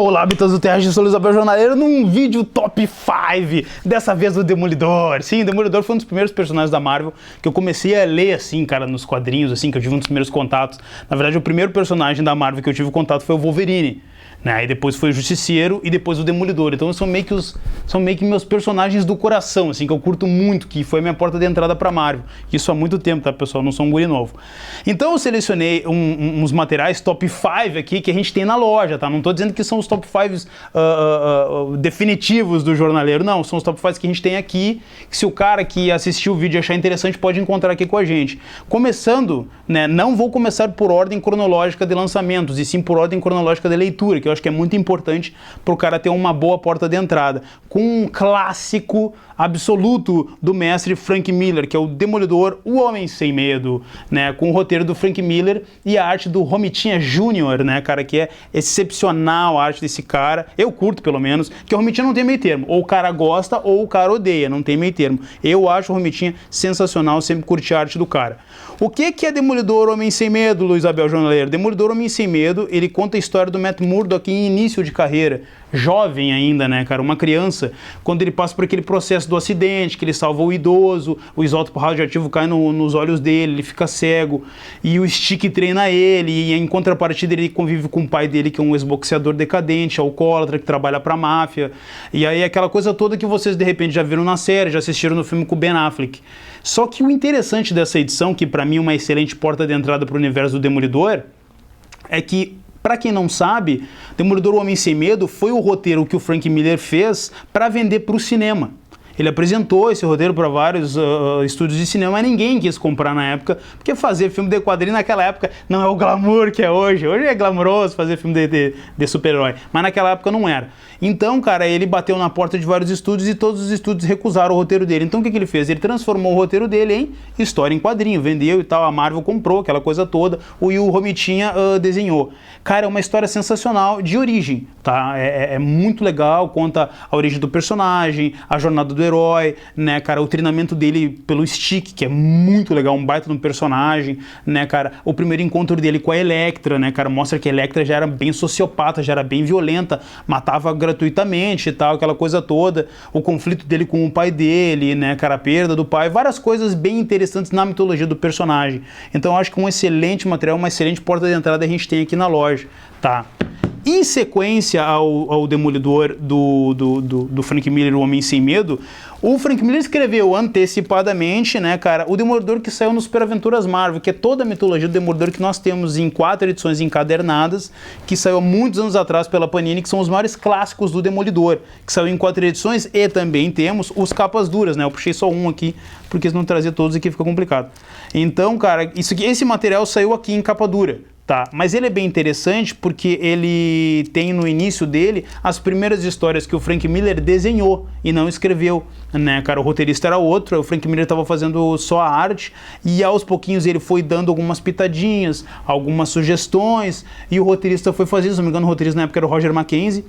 Olá, habitantes do Terra, eu sou o Luiz Abel Jornaleiro num vídeo top 5, dessa vez do Demolidor. Sim, o Demolidor foi um dos primeiros personagens da Marvel que eu comecei a ler, assim, cara, nos quadrinhos, assim, que eu tive um dos primeiros contatos. Na verdade, o primeiro personagem da Marvel que eu tive contato foi o Wolverine, né? Aí depois foi o Justiceiro e depois o Demolidor. Então são meio que meus personagens do coração, assim, que eu curto muito, que foi a minha porta de entrada pra Marvel. Isso há muito tempo, tá, pessoal? Não sou um guri novo. Então eu selecionei uns materiais top 5 aqui que a gente tem na loja, tá? Não tô dizendo que são os top 5 definitivos do jornaleiro, não. São os top 5 que a gente tem aqui, que se o cara que assistiu o vídeo achar interessante pode encontrar aqui com a gente. Começando, né, não vou começar por ordem cronológica de lançamentos, e sim por ordem cronológica de leitura, que eu acho que é muito importante para o cara ter uma boa porta de entrada, com um clássico absoluto do mestre Frank Miller, que é o Demolidor, o Homem Sem Medo, né, com o roteiro do Frank Miller e a arte do Romitinha Jr., né, cara, que é excepcional a arte desse cara, eu curto pelo menos, que o Romitinha não tem meio termo, ou o cara gosta ou o cara odeia, não tem meio termo. Eu acho o Romitinha sensacional, sempre curti a arte do cara. O que é Demolidor Homem Sem Medo, Luiz Abel Jornaleiro? Demolidor Homem Sem Medo, ele conta a história do Matt Murdock em início de carreira, jovem ainda, né, cara, uma criança, quando ele passa por aquele processo do acidente, que ele salva o idoso, o isótopo radioativo cai nos olhos dele, ele fica cego, e o Stick treina ele, e em contrapartida ele convive com o pai dele, que é um ex-boxeador decadente, alcoólatra, que trabalha pra máfia, e aí aquela coisa toda que vocês de repente já viram na série, já assistiram no filme com o Ben Affleck. Só que o interessante dessa edição, que pra mim é uma excelente porta de entrada pro universo do Demolidor, é que, para quem não sabe, Demolidor Homem Sem Medo foi o roteiro que o Frank Miller fez para vender para o cinema. Ele apresentou esse roteiro para vários estúdios de cinema, mas ninguém quis comprar na época, porque fazer filme de quadrinho naquela época não é o glamour que é hoje. Hoje é glamouroso fazer filme de super-herói, mas naquela época não era. Então, cara, ele bateu na porta de vários estúdios e todos os estúdios recusaram o roteiro dele. Então, o que ele fez? Ele transformou o roteiro dele em história em quadrinho, vendeu e tal, a Marvel comprou aquela coisa toda, o Will Romitinha desenhou. Cara, é uma história sensacional de origem, tá? É muito legal, conta a origem do personagem, a jornada do herói, né, cara, o treinamento dele pelo Stick, que é muito legal, um baita de um personagem, né, cara, o primeiro encontro dele com a Elektra, né, cara, mostra que a Elektra já era bem sociopata, já era bem violenta, matava gratuitamente e tal, aquela coisa toda, o conflito dele com o pai dele, né, cara, a perda do pai, várias coisas bem interessantes na mitologia do personagem. Então eu acho que um excelente material, uma excelente porta de entrada a gente tem aqui na loja, tá? Em sequência ao Demolidor do Frank Miller, o Homem Sem Medo, o Frank Miller escreveu antecipadamente, né, cara, o Demolidor que saiu no Super Aventuras Marvel, que é toda a mitologia do Demolidor que nós temos em 4 edições encadernadas, que saiu há muitos anos atrás pela Panini, que são os maiores clássicos do Demolidor, que saiu em 4 edições, e também temos os capas duras, né, eu puxei só um aqui, porque se não trazer todos aqui fica complicado. Então, cara, esse material saiu aqui em capa dura. Tá, mas ele é bem interessante porque ele tem no início dele as primeiras histórias que o Frank Miller desenhou e não escreveu, né, cara, o roteirista era outro, o Frank Miller estava fazendo só a arte e aos pouquinhos ele foi dando algumas pitadinhas, algumas sugestões e o roteirista foi fazendo, se não me engano o roteirista na época era o Roger Mackenzie,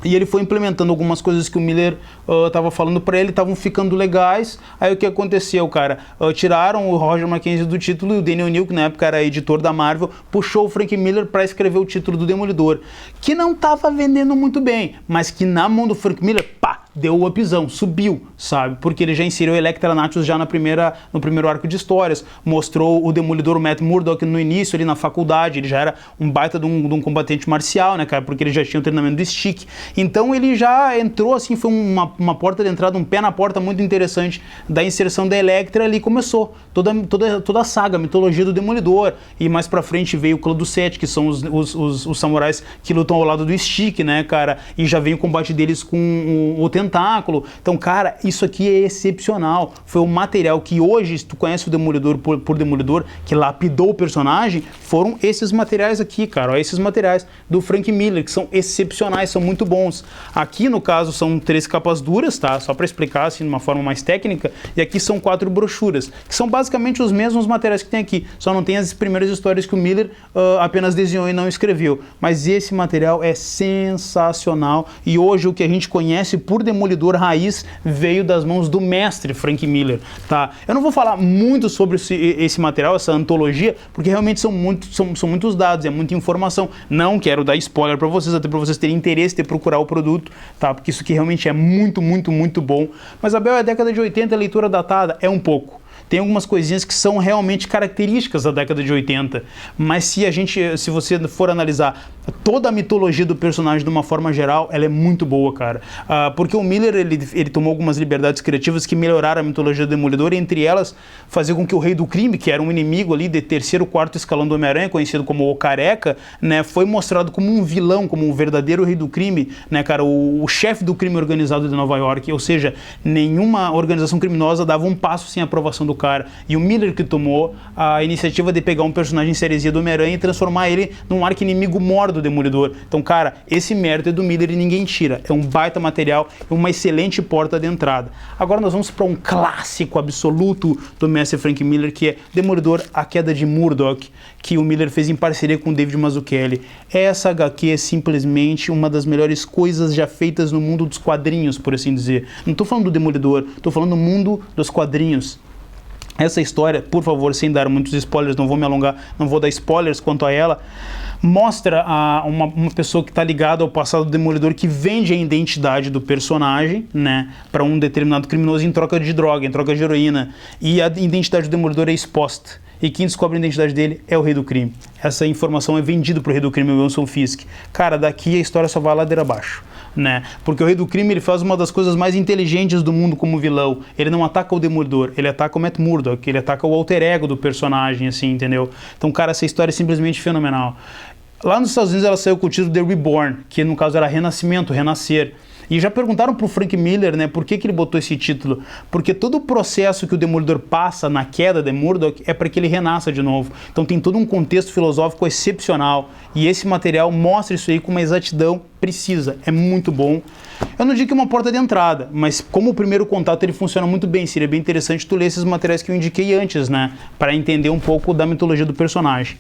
e ele foi implementando algumas coisas que o Miller estava falando para ele, estavam ficando legais. Aí o que aconteceu, cara? Tiraram o Roger Mackenzie do título e o Daniel Neal, que na época era editor da Marvel, puxou o Frank Miller para escrever o título do Demolidor, que não estava vendendo muito bem, mas que na mão do Frank Miller, pá, deu o upzão, subiu, sabe? Porque ele já inseriu Elektra Natchez já no primeiro arco de histórias, mostrou o Demolidor, o Matt Murdock no início, ali na faculdade, ele já era um baita de um combatente marcial, né, cara? Porque ele já tinha o treinamento do Stick. Então ele já entrou, assim, foi uma porta de entrada, um pé na porta muito interessante da inserção da Elektra, ali começou toda a saga, a mitologia do Demolidor, e mais pra frente veio o Clã dos Sete, que são os samurais que lutam ao lado do Stick, né, cara? E já vem o combate deles com o Tentáculo. Então, cara, isso aqui é excepcional. Foi um material que hoje, se tu conhece o Demolidor por Demolidor, que lapidou o personagem, foram esses materiais aqui, cara. Ó, esses materiais do Frank Miller, que são excepcionais, são muito bons. Aqui, no caso, são 3 capas duras, tá? Só para explicar, assim, de uma forma mais técnica. E aqui são 4 brochuras, que são basicamente os mesmos materiais que tem aqui. Só não tem as primeiras histórias que o Miller apenas desenhou e não escreveu. Mas esse material é sensacional. E hoje, o que a gente conhece por Demolidor Demolidor raiz veio das mãos do mestre Frank Miller, tá? Eu não vou falar muito sobre esse material, essa antologia, porque realmente são muitos dados, é muita informação. Não quero dar spoiler para vocês, até para vocês terem interesse de procurar o produto, tá? Porque isso aqui realmente é muito, muito, muito bom. Mas, Abel, é a década de 80, a leitura datada? É um pouco. Tem algumas coisinhas que são realmente características da década de 80, mas se você for analisar toda a mitologia do personagem de uma forma geral, ela é muito boa, cara. Porque o Miller, ele tomou algumas liberdades criativas que melhoraram a mitologia do Demolidor, e entre elas, fazer com que o Rei do Crime, que era um inimigo ali de terceiro, quarto escalão do Homem-Aranha, conhecido como o Careca, né, foi mostrado como um vilão, como um verdadeiro Rei do Crime, né, cara, o chefe do crime organizado de Nova York, ou seja, nenhuma organização criminosa dava um passo sem a aprovação do cara. E o Miller que tomou a iniciativa de pegar um personagem ceresia do Homem-Aranha e transformar ele num arqui-inimigo mor do Demolidor. Então, cara, esse mérito é do Miller e ninguém tira. É um baita material, é uma excelente porta de entrada. Agora nós vamos para um clássico absoluto do mestre Frank Miller, que é Demolidor, A Queda de Murdoch, que o Miller fez em parceria com o David Mazzucchelli. Essa HQ é simplesmente uma das melhores coisas já feitas no mundo dos quadrinhos, por assim dizer. Não estou falando do Demolidor, estou falando do mundo dos quadrinhos. Essa história, por favor, sem dar muitos spoilers, não vou me alongar, não vou dar spoilers quanto a ela, mostra uma pessoa que está ligada ao passado do Demolidor, que vende a identidade do personagem, né, para um determinado criminoso em troca de droga, em troca de heroína, e a identidade do Demolidor é exposta. E quem descobre a identidade dele é o Rei do Crime. Essa informação é vendida para o Rei do Crime, o Wilson Fisk. Cara, daqui a história só vai ladeira abaixo, né? Porque o Rei do Crime, ele faz uma das coisas mais inteligentes do mundo como vilão. Ele não ataca o Demolidor, ele ataca o Matt Murdock, ele ataca o alter ego do personagem, assim, entendeu? Então, cara, essa história é simplesmente fenomenal. Lá nos Estados Unidos ela saiu com o título The Reborn, que no caso era Renascimento, Renascer. E já perguntaram pro Frank Miller, né, por que ele botou esse título? Porque todo o processo que o Demolidor passa na queda de Murdoch é para que ele renasça de novo. Então tem todo um contexto filosófico excepcional. E esse material mostra isso aí com uma exatidão precisa. É muito bom. Eu não digo que é uma porta de entrada, mas como o primeiro contato ele funciona muito bem, seria bem interessante tu ler esses materiais que eu indiquei antes, né, para entender um pouco da mitologia do personagem.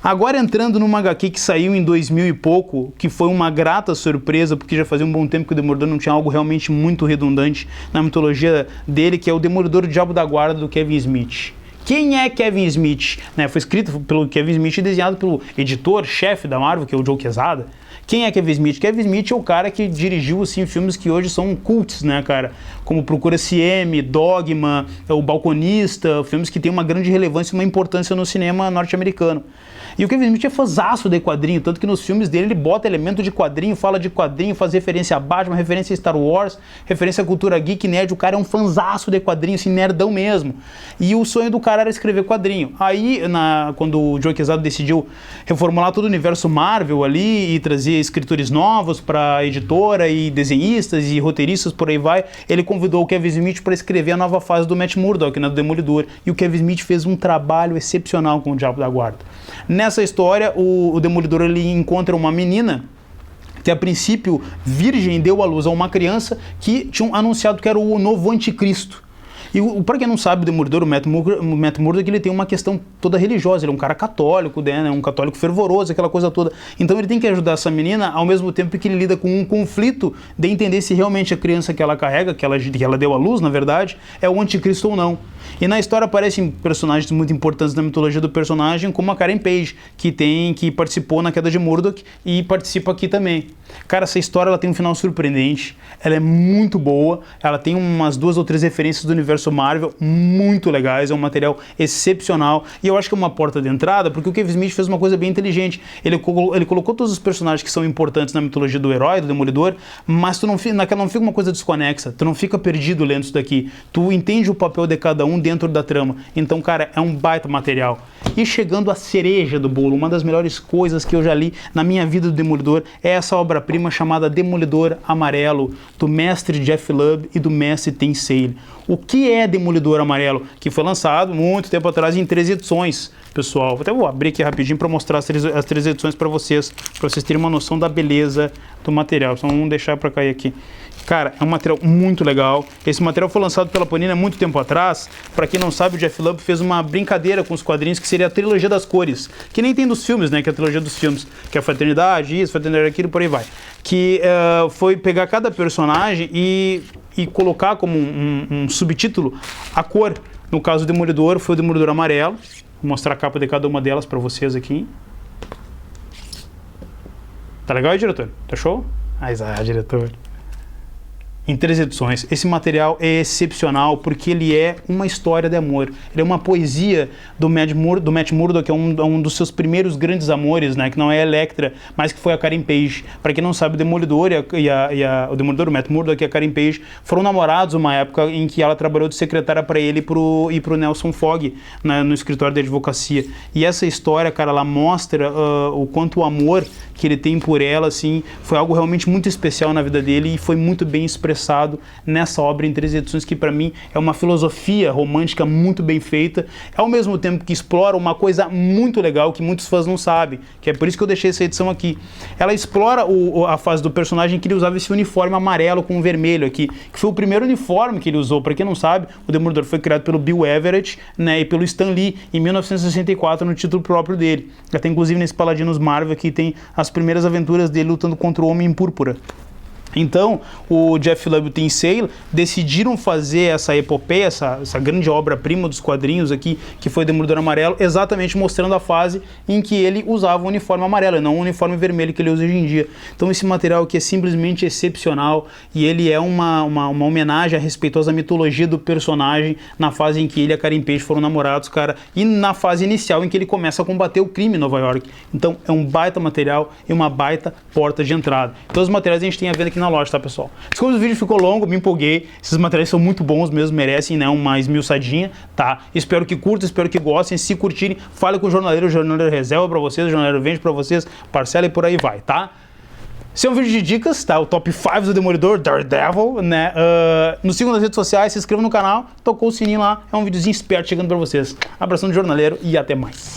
Agora entrando numa HQ que saiu em 2000 e pouco, que foi uma grata surpresa, porque já fazia um bom tempo que o Demolidor não tinha algo realmente muito redundante na mitologia dele, que é o Demolidor, o Diabo da Guarda, do Kevin Smith. Quem é Kevin Smith? Né, foi escrito pelo Kevin Smith e desenhado pelo editor-chefe da Marvel, que é o Joe Quesada. Quem é Kevin Smith? Kevin Smith é o cara que dirigiu assim, filmes que hoje são cults, né, cara? Como Procura-se M, Dogma, O Balconista, filmes que têm uma grande relevância e uma importância no cinema norte-americano. E o Kevin Smith é fãzaço de quadrinho, tanto que nos filmes dele ele bota elemento de quadrinho, fala de quadrinho, faz referência a Batman, referência a Star Wars, referência à cultura geek, nerd. O cara é um fãzaço de quadrinho, assim, nerdão mesmo. E o sonho do cara era escrever quadrinho. Aí, quando o Joe Quesada decidiu reformular todo o universo Marvel ali e trazer escritores novos para a editora e desenhistas e roteiristas, por aí vai, ele convidou o Kevin Smith para escrever a nova fase do Matt Murdock, né, do Demolidor. E o Kevin Smith fez um trabalho excepcional com o Diabo da Guarda. Nessa história, o Demolidor ele encontra uma menina que a princípio virgem deu à luz a uma criança que tinham anunciado que era o novo anticristo. E para quem não sabe, o Demolidor, o Matt Murdock, ele tem uma questão toda religiosa, ele é um cara católico, né, um católico fervoroso, aquela coisa toda. Então ele tem que ajudar essa menina ao mesmo tempo que ele lida com um conflito de entender se realmente a criança que ela carrega, que ela deu à luz, na verdade, é o anticristo ou não. E na história aparecem personagens muito importantes na mitologia do personagem, como a Karen Page, que participou na queda de Murdoch e participa aqui também. Cara, essa história ela tem um final surpreendente, ela é muito boa, ela tem umas 2 ou 3 referências do universo Marvel muito legais, é um material excepcional e eu acho que é uma porta de entrada porque o Kevin Smith fez uma coisa bem inteligente. Ele colocou todos os personagens que são importantes na mitologia do herói, do Demolidor, mas naquela não fica uma coisa desconexa, tu não fica perdido lendo isso daqui, tu entende o papel de cada um dentro da trama. Então, cara, é um baita material. E chegando à cereja do bolo, uma das melhores coisas que eu já li na minha vida do Demolidor é essa obra-prima chamada Demolidor Amarelo, do mestre Jeff Lubb e do mestre Tim Sale. O que é Demolidor Amarelo? Que foi lançado muito tempo atrás em 3 edições. pessoal. Vou abrir aqui rapidinho para mostrar as três edições para vocês terem uma noção da beleza do material. Então vamos deixar para cair aqui. Cara, é um material muito legal. Esse material foi lançado pela Panini há muito tempo atrás. Para quem não sabe, o Jeff Lubb fez uma brincadeira com os quadrinhos que seria a trilogia das cores, que nem tem dos filmes, né? Que é a trilogia dos filmes, que é a Fraternidade, isso, Fraternidade aquilo, por aí vai. Que foi pegar cada personagem e colocar como um subtítulo a cor. No caso do Demolidor, foi o Demolidor amarelo. Vou mostrar a capa de cada uma delas para vocês aqui. Tá legal aí, diretor? Tá show? Diretor. Em 3 edições. Esse material é excepcional porque ele é uma história de amor. Ele é uma poesia do Matt Murdock, que é um dos seus primeiros grandes amores, né? Que não é a Elektra, mas que foi a Karen Page. Para quem não sabe, o Demolidor o Demolidor, o Matt Murdock e a Karen Page foram namorados uma época em que ela trabalhou de secretária para ele e pro Nelson Fogg, né, no escritório de advocacia. E essa história, cara, ela mostra o quanto o amor que ele tem por ela, assim, foi algo realmente muito especial na vida dele e foi muito bem expressado nessa obra em 3 edições, que para mim é uma filosofia romântica muito bem feita, ao mesmo tempo que explora uma coisa muito legal que muitos fãs não sabem, que é por isso que eu deixei essa edição aqui. Ela explora a fase do personagem que ele usava esse uniforme amarelo com vermelho aqui, que foi o primeiro uniforme que ele usou. Para quem não sabe, o Demolidor foi criado pelo Bill Everett, né, e pelo Stan Lee em 1964 no título próprio dele. Até inclusive nesse Paladinos Marvel aqui tem as primeiras aventuras dele lutando contra o Homem em Púrpura. Então, o Jeff Lubb e o Tim Sale decidiram fazer essa epopeia, essa grande obra-prima dos quadrinhos aqui, que foi o Demolidor Amarelo, exatamente mostrando a fase em que ele usava o uniforme amarelo, e não o uniforme vermelho que ele usa hoje em dia. Então, esse material aqui é simplesmente excepcional, e ele é uma homenagem à respeitosa mitologia do personagem na fase em que ele e a Karen Page foram namorados, cara, e na fase inicial em que ele começa a combater o crime em Nova York. Então, é um baita material e uma baita porta de entrada. Então, os materiais a gente tem a ver aqui na loja, tá, pessoal? Desculpa, o vídeo ficou longo, me empolguei. Esses materiais são muito bons mesmo, merecem, né, uma esmiuçadinha, tá? Espero que curtam, espero que gostem. Se curtirem, fale com o jornaleiro reserva pra vocês, o jornaleiro vende pra vocês, parcela e por aí vai, tá? Esse é um vídeo de dicas, tá? O top 5 do Demolidor, Daredevil, né? Nos sigam nas redes sociais, se inscrevam no canal, tocou o sininho lá, é um videozinho esperto chegando pra vocês. Abração do jornaleiro e até mais.